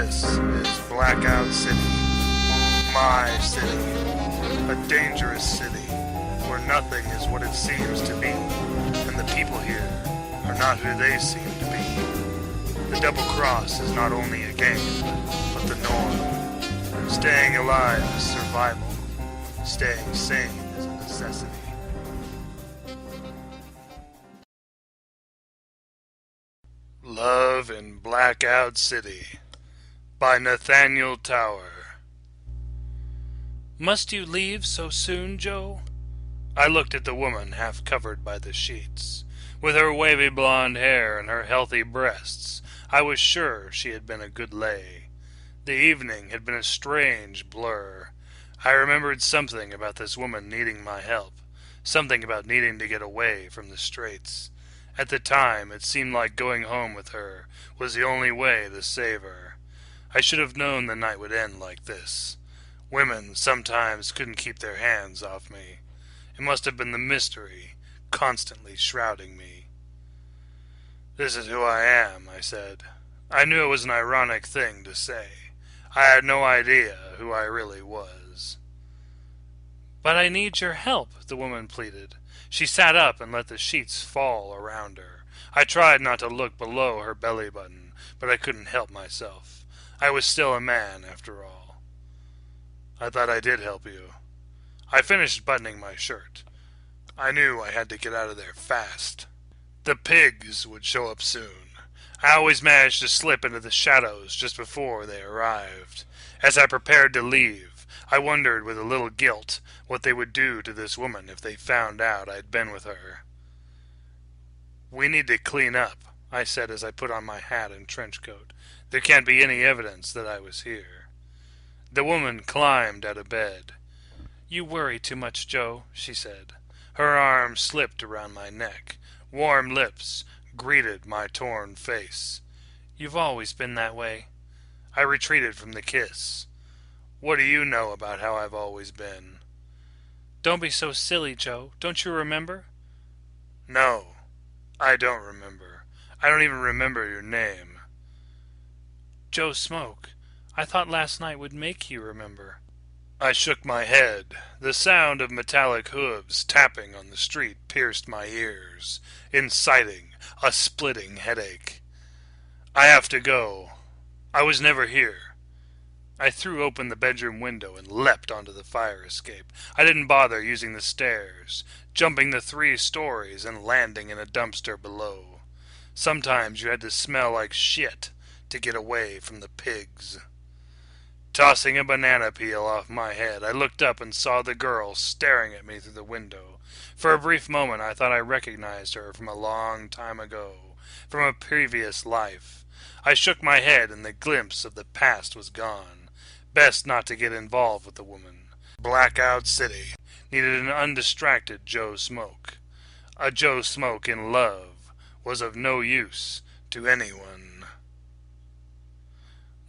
This is Blackout City, my city, a dangerous city where nothing is what it seems to be, and the people here are not who they seem to be. The double cross is not only a game, but the norm. Staying alive is survival. Staying sane is a necessity. Love in Blackout City by Nathaniel Tower. Must you leave so soon, Joe? I looked at the woman half covered by the sheets. With her wavy blonde hair and her healthy breasts, I was sure she had been a good lay. The evening had been a strange blur. I remembered something about this woman needing my help, something about needing to get away from the straits. At the time, it seemed like going home with her was the only way to save her. I should have known the night would end like this. Women sometimes couldn't keep their hands off me. It must have been the mystery constantly shrouding me. "This is who I am," I said. I knew it was an ironic thing to say. I had no idea who I really was. "But I need your help," the woman pleaded. She sat up and let the sheets fall around her. I tried not to look below her belly button, but I couldn't help myself. I was still a man, after all. "I thought I did help you." I finished buttoning my shirt. I knew I had to get out of there fast. The pigs would show up soon. I always managed to slip into the shadows just before they arrived. As I prepared to leave, I wondered with a little guilt what they would do to this woman if they found out I'd been with her. "We need to clean up," I said as I put on my hat and trench coat. "There can't be any evidence that I was here." The woman climbed out of bed. "You worry too much, Joe," she said. Her arm slipped around my neck. Warm lips greeted my torn face. "You've always been that way." I retreated from the kiss. "What do you know about how I've always been?" "Don't be so silly, Joe. Don't you remember?" "No, I don't remember. I don't even remember your name." "Joe Smoke. I thought last night would make you remember." I shook my head. The sound of metallic hooves tapping on the street pierced my ears, inciting a splitting headache. "I have to go. I was never here." I threw open the bedroom window and leapt onto the fire escape. I didn't bother using the stairs, jumping the 3 stories and landing in a dumpster below. Sometimes you had to smell like shit to get away from the pigs. Tossing a banana peel off my head, I looked up and saw the girl staring at me through the window. For a brief moment I thought I recognized her from a long time ago, from a previous life. I shook my head and the glimpse of the past was gone. Best not to get involved with the woman. Blackout City needed an undistracted Joe Smoke. A Joe Smoke in love was of no use to anyone.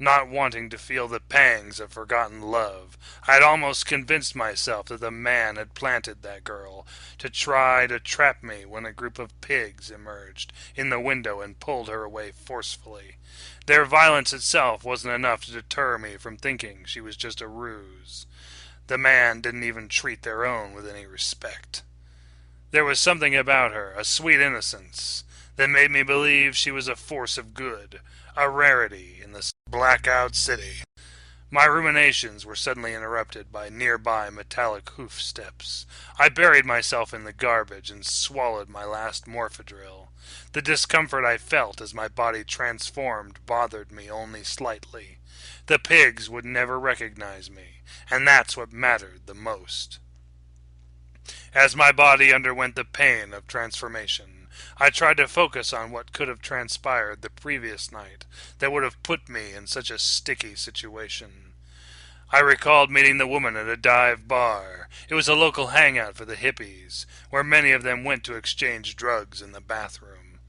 Not wanting to feel the pangs of forgotten love, I had almost convinced myself that the man had planted that girl to try to trap me when a group of pigs emerged in the window and pulled her away forcefully. Their violence itself wasn't enough to deter me from thinking she was just a ruse. The man didn't even treat their own with any respect. There was something about her, a sweet innocence, that made me believe she was a force of good, a rarity in the Blackout City. My ruminations were suddenly interrupted by nearby metallic hoof steps. I buried myself in the garbage and swallowed my last morphadril. The discomfort I felt as my body transformed bothered me only slightly. The pigs would never recognize me, and that's what mattered the most. As my body underwent the pain of transformation, I tried to focus on what could have transpired the previous night that would have put me in such a sticky situation. I recalled meeting the woman at a dive bar. It was a local hangout for the hippies, where many of them went to exchange drugs in the bathroom.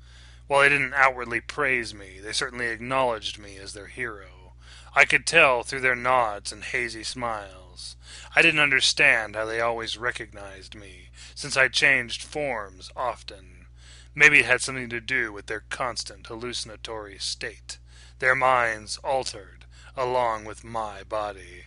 While they didn't outwardly praise me, they certainly acknowledged me as their hero. I could tell through their nods and hazy smiles. I didn't understand how they always recognized me, since I changed forms often. Maybe it had something to do with their constant hallucinatory state. Their minds altered, along with my body.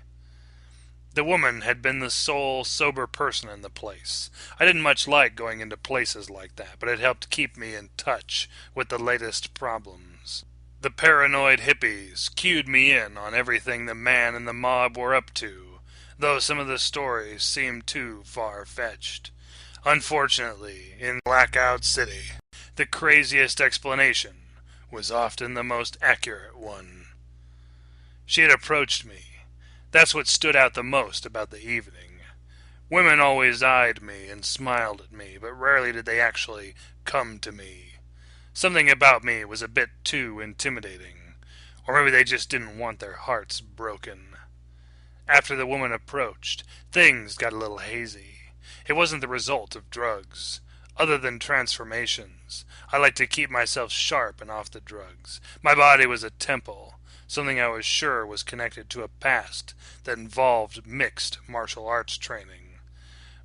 The woman had been the sole sober person in the place. I didn't much like going into places like that, but it helped keep me in touch with the latest problems. The paranoid hippies cued me in on everything the man and the mob were up to, though some of the stories seemed too far-fetched. Unfortunately, in Blackout City, the craziest explanation was often the most accurate one. She had approached me. That's what stood out the most about the evening. Women always eyed me and smiled at me, but rarely did they actually come to me. Something about me was a bit too intimidating, or maybe they just didn't want their hearts broken. After the woman approached, things got a little hazy. It wasn't the result of drugs. Other than transformations, I like to keep myself sharp and off the drugs. My body was a temple, something I was sure was connected to a past that involved mixed martial arts training.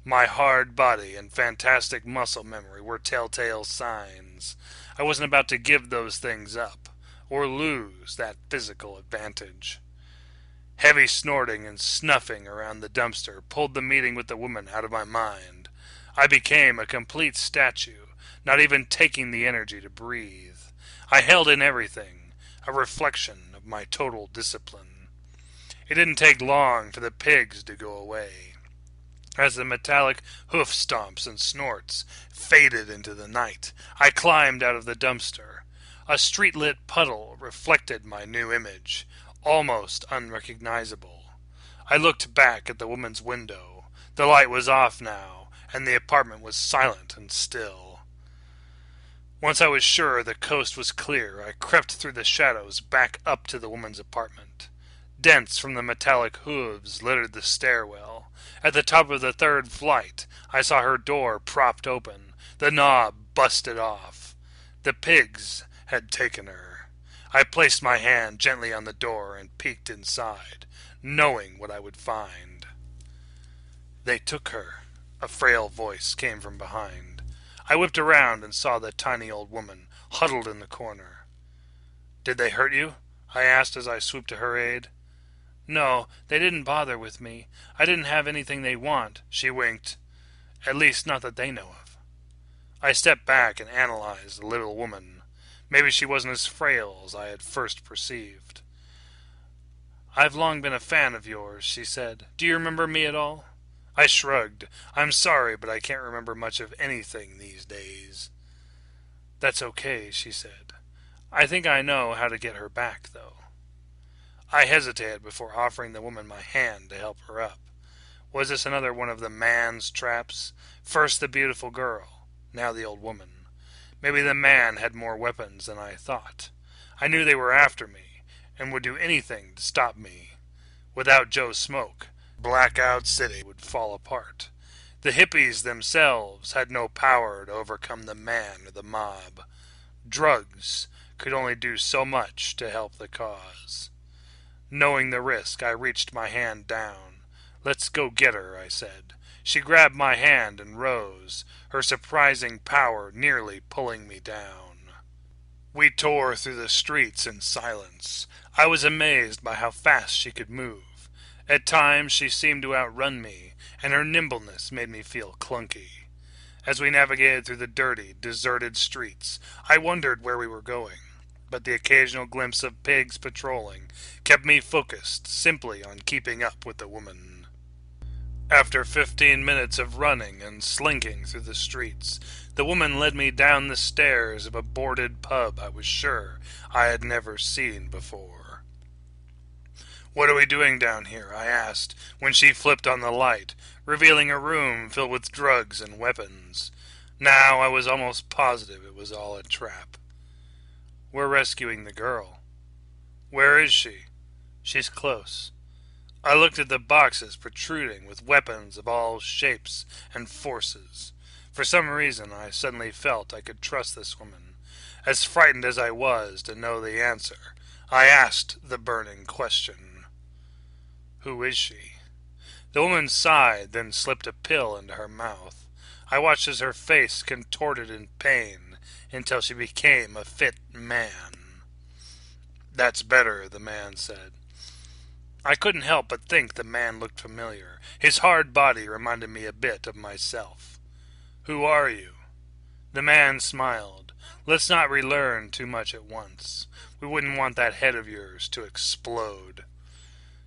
My hard body and fantastic muscle memory were telltale signs. I wasn't about to give those things up, or lose that physical advantage. Heavy snorting and snuffing around the dumpster pulled the meeting with the woman out of my mind. I became a complete statue, not even taking the energy to breathe. I held in everything, a reflection of my total discipline. It didn't take long for the pigs to go away. As the metallic hoof stomps and snorts faded into the night, I climbed out of the dumpster. A street-lit puddle reflected my new image, almost unrecognizable. I looked back at the woman's window. The light was off now, and the apartment was silent and still. Once I was sure the coast was clear, I crept through the shadows back up to the woman's apartment. Dents from the metallic hooves littered the stairwell. At the top of the third flight, I saw her door propped open, the knob busted off. The pigs had taken her. I placed my hand gently on the door and peeked inside, knowing what I would find. "They took her," a frail voice came from behind. I whipped around and saw the tiny old woman huddled in the corner. "Did they hurt you?" I asked as I swooped to her aid. "No, they didn't bother with me. I didn't have anything they want," she winked. "At least not that they know of." I stepped back and analyzed the little woman. Maybe she wasn't as frail as I had first perceived. "I've long been a fan of yours," she said. "Do you remember me at all?" I shrugged. "I'm sorry, but I can't remember much of anything these days." "That's okay," she said. "I think I know how to get her back, though." I hesitated before offering the woman my hand to help her up. Was this another one of the man's traps? First the beautiful girl, now the old woman. Maybe the man had more weapons than I thought. I knew they were after me, and would do anything to stop me. Without Joe Smoke, Blackout City would fall apart. The hippies themselves had no power to overcome the man or the mob. Drugs could only do so much to help the cause. Knowing the risk, I reached my hand down. "Let's go get her," I said. She grabbed my hand and rose, her surprising power nearly pulling me down. We tore through the streets in silence. I was amazed by how fast she could move. At times she seemed to outrun me, and her nimbleness made me feel clunky. As we navigated through the dirty, deserted streets, I wondered where we were going, but the occasional glimpse of pigs patrolling kept me focused simply on keeping up with the woman. After 15 minutes of running and slinking through the streets, the woman led me down the stairs of a boarded pub I was sure I had never seen before. "What are we doing down here?" I asked when she flipped on the light, revealing a room filled with drugs and weapons. Now I was almost positive it was all a trap. "We're rescuing the girl." "Where is she?" "She's close." I looked at the boxes protruding with weapons of all shapes and forces. For some reason I suddenly felt I could trust this woman. As frightened as I was to know the answer, I asked the burning question. "Who is she?" The woman sighed, then slipped a pill into her mouth. I watched as her face contorted in pain until she became a fit man. "That's better," the man said. I couldn't help but think the man looked familiar. His hard body reminded me a bit of myself. Who are you? The man smiled. Let's not relearn too much at once. We wouldn't want that head of yours to explode.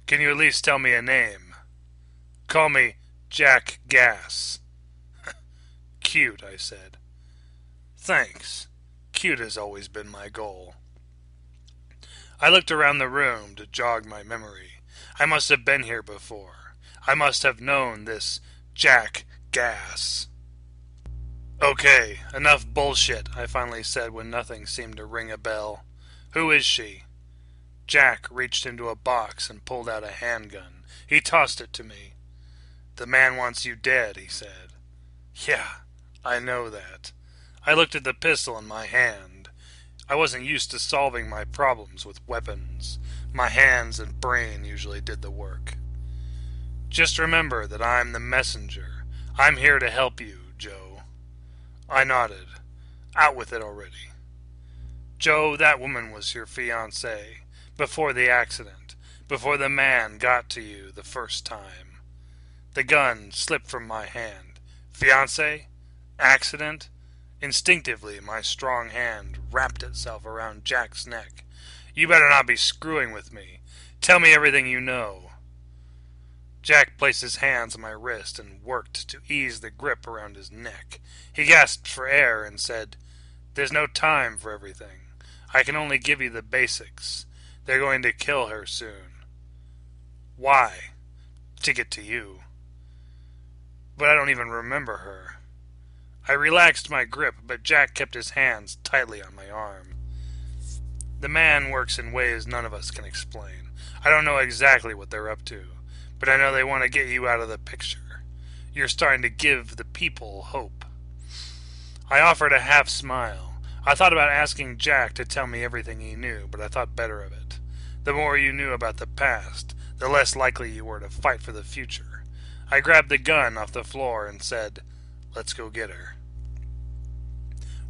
Can you at least tell me a name? Call me Jack Gas. Cute, I said. Thanks. Cute has always been my goal. I looked around the room to jog my memory. I must have been here before. I must have known this Jack Gas. Okay, enough bullshit, I finally said when nothing seemed to ring a bell. Who is she? Jack reached into a box and pulled out a handgun. He tossed it to me. The man wants you dead, he said. Yeah, I know that. I looked at the pistol in my hand. I wasn't used to solving my problems with weapons. My hands and brain usually did the work. Just remember that I'm the messenger. I'm here to help you, Joe. I nodded. Out with it already. Joe, that woman was your fiancée. Before the accident. Before the man got to you the first time. The gun slipped from my hand. Fiancée? Accident? Instinctively, my strong hand wrapped itself around Jack's neck. You better not be screwing with me. Tell me everything you know. Jack placed his hands on my wrist and worked to ease the grip around his neck. He gasped for air and said, There's no time for everything. I can only give you the basics. They're going to kill her soon. Why? To get to you. But I don't even remember her. I relaxed my grip, but Jack kept his hands tightly on my arm. The man works in ways none of us can explain. I don't know exactly what they're up to, but I know they want to get you out of the picture. You're starting to give the people hope. I offered a half smile. I thought about asking Jack to tell me everything he knew, but I thought better of it. The more you knew about the past, the less likely you were to fight for the future. I grabbed the gun off the floor and said, Let's go get her.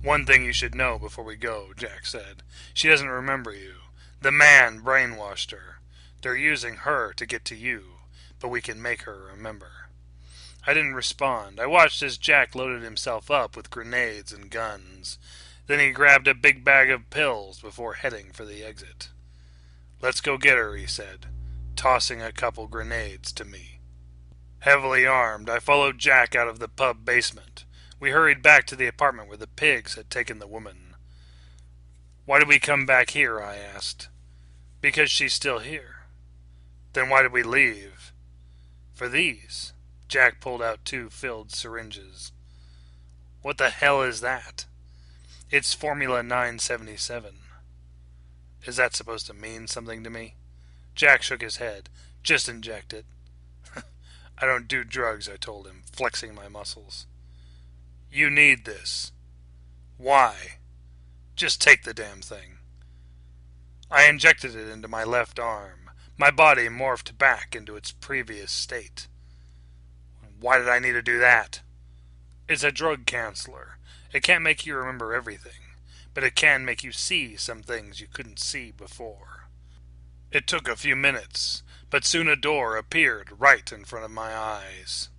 One thing you should know before we go, Jack said. She doesn't remember you. The man brainwashed her. They're using her to get to you, but we can make her remember. I didn't respond. I watched as Jack loaded himself up with grenades and guns. Then he grabbed a big bag of pills before heading for the exit. Let's go get her, he said, tossing a couple grenades to me. Heavily armed, I followed Jack out of the pub basement. We hurried back to the apartment where the pigs had taken the woman. Why did we come back here, I asked. Because she's still here. Then why did we leave? For these. Jack pulled out 2 filled syringes. What the hell is that? It's Formula 977. Is that supposed to mean something to me? Jack shook his head. Just inject it. I don't do drugs, I told him, flexing my muscles. You need this. Why? Just take the damn thing. I injected it into my left arm. My body morphed back into its previous state. Why did I need to do that? It's a drug canceller. It can't make you remember everything, but it can make you see some things you couldn't see before. It took a few minutes, but soon a door appeared right in front of my eyes.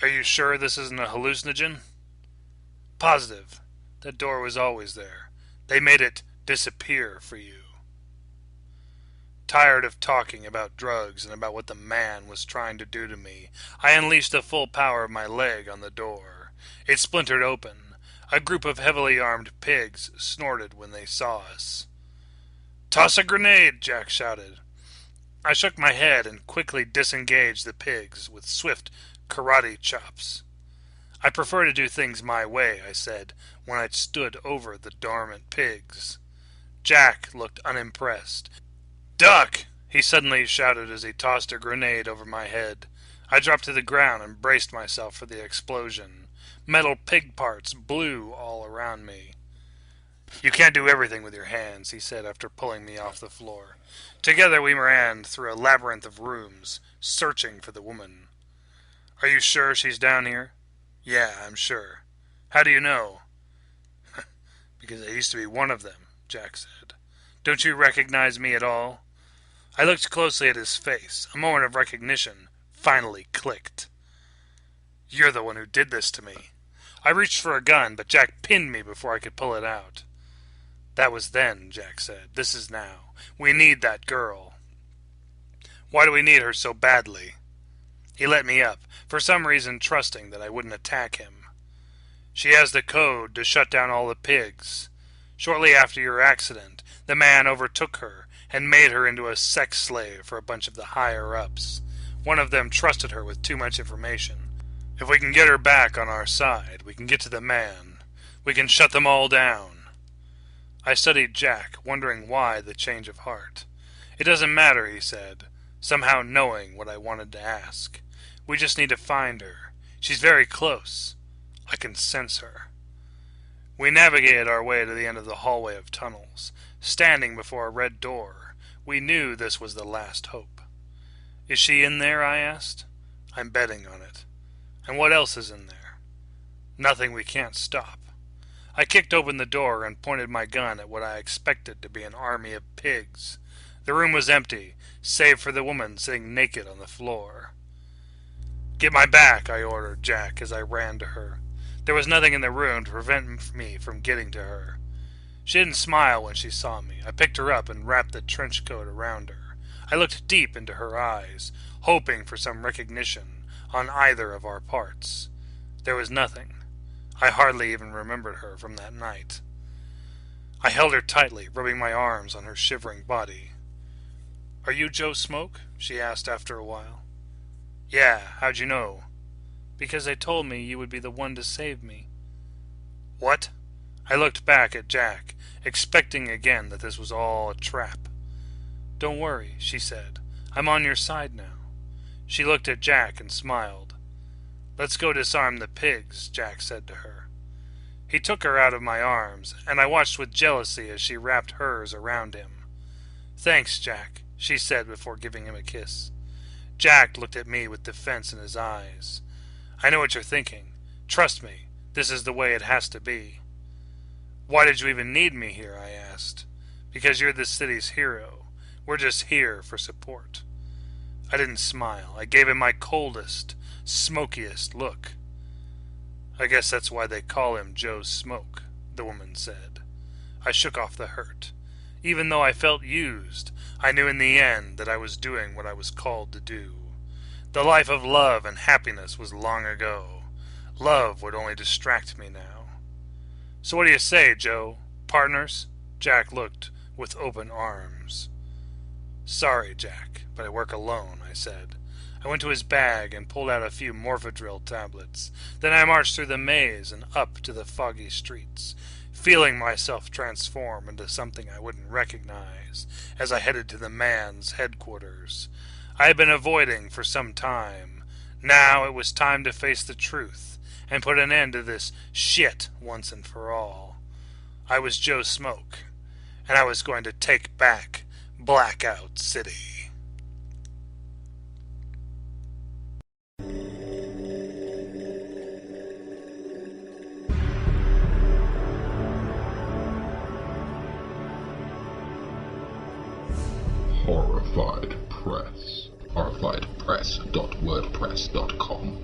Are you sure this isn't a hallucinogen? Positive. That door was always there. They made it disappear for you. Tired of talking about drugs and about what the man was trying to do to me, I unleashed the full power of my leg on the door. It splintered open. A group of heavily armed pigs snorted when they saw us. Toss a grenade, Jack shouted. I shook my head and quickly disengaged the pigs with swift karate chops. I prefer to do things my way, I said, when I stood over the dormant pigs. Jack looked unimpressed. Duck! He suddenly shouted as he tossed a grenade over my head. I dropped to the ground and braced myself for the explosion. Metal pig parts blew all around me. You can't do everything with your hands, he said after pulling me off the floor. Together we ran through a labyrinth of rooms, searching for the woman. Are you sure she's down here? Yeah, I'm sure. How do you know? Because I used to be one of them, Jack said. Don't you recognize me at all? I looked closely at his face. A moment of recognition finally clicked. You're the one who did this to me. I reached for a gun, but Jack pinned me before I could pull it out. That was then, Jack said. This is now. We need that girl. Why do we need her so badly? He let me up, for some reason trusting that I wouldn't attack him. She has the code to shut down all the pigs. Shortly after your accident, the man overtook her and made her into a sex slave for a bunch of the higher-ups. One of them trusted her with too much information. If we can get her back on our side, we can get to the man. We can shut them all down. I studied Jack, wondering why the change of heart. It doesn't matter, he said, somehow knowing what I wanted to ask. We just need to find her. She's very close. I can sense her. We navigated our way to the end of the hallway of tunnels. Standing before a red door, we knew this was the last hope. Is she in there? I asked. I'm betting on it. And what else is in there? Nothing we can't stop. I kicked open the door and pointed my gun at what I expected to be an army of pigs. The room was empty, save for the woman sitting naked on the floor. Get my back, I ordered Jack as I ran to her. There was nothing in the room to prevent me from getting to her. She didn't smile when she saw me. I picked her up and wrapped the trench coat around her. I looked deep into her eyes, hoping for some recognition on either of our parts. There was nothing. I hardly even remembered her from that night. I held her tightly, rubbing my arms on her shivering body. Are you Joe Smoke? She asked after a while. Yeah, how'd you know? Because they told me you would be the one to save me. What? I looked back at Jack, expecting again that this was all a trap. Don't worry, she said. I'm on your side now. She looked at Jack and smiled. Let's go disarm the pigs, Jack said to her. He took her out of my arms, and I watched with jealousy as she wrapped hers around him. Thanks, Jack, she said before giving him a kiss. Jack looked at me with defense in his eyes. I know what you're thinking. Trust me, this is the way it has to be. Why did you even need me here? I asked. Because you're this city's hero. We're just here for support. I didn't smile. I gave him my coldest, smokiest look. I guess that's why they call him Joe Smoke, the woman said. I shook off the hurt. Even though I felt used, I knew in the end that I was doing what I was called to do. The life of love and happiness was long ago. Love would only distract me now. So what do you say, Joe? Partners? Jack looked with open arms. Sorry, Jack, but I work alone, I said. I went to his bag and pulled out a few Morphadril tablets. Then I marched through the maze and up to the foggy streets, feeling myself transform into something I wouldn't recognize as I headed to the man's headquarters. I had been avoiding for some time. Now it was time to face the truth and put an end to this shit once and for all. I was Joe Smoke, and I was going to take back Blackout City. Horrified Press. horrifiedpress.wordpress.com.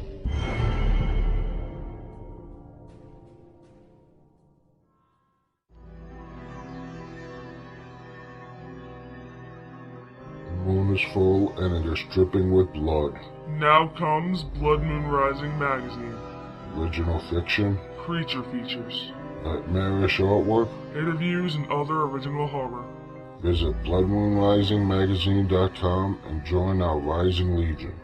The moon is full and it is dripping with blood. Now comes Blood Moon Rising magazine. Original fiction, Creature features, nightmarish artwork. interviews, and other original horror. Visit bloodmoonrisingmagazine.com and join our rising legion.